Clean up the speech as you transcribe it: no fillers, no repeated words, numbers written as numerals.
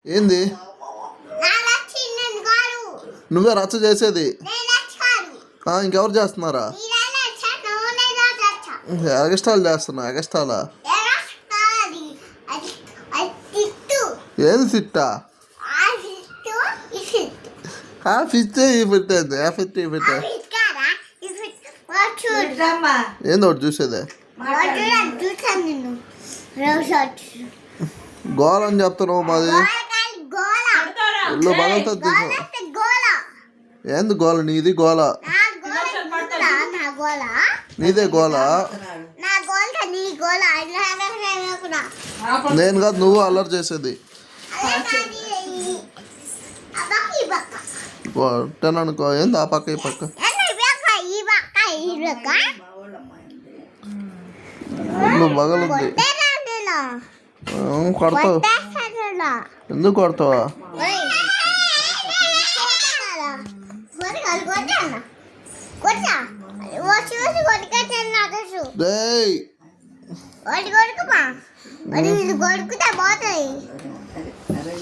ఏంది నువ్వే రచ్చ చేసేది? ఇంకెవరు చేస్తున్నారా? ఎగస్ట్రాలు చేస్తున్నా? ఎగస్ట్రాలా? ఏది తిట్టా? ఆ ఫిట్ పెట్టేది, ఆ ఫిట్ పెట్టే ఏంది ఒకటి చూసేదే? గోల అని చెప్తున్నావు. మాది ఇల్లు పగలుతుంది. ఏంది గోల? నీది గోల? నీదే గోల? నేను కాదు, నువ్వు అల్లరి చేసేది. అనుకో. ఏంది ఆ పక్క ఈ పక్క? నువ్వు పగలుంది కొడతావు. ఎందుకు కొడతావా?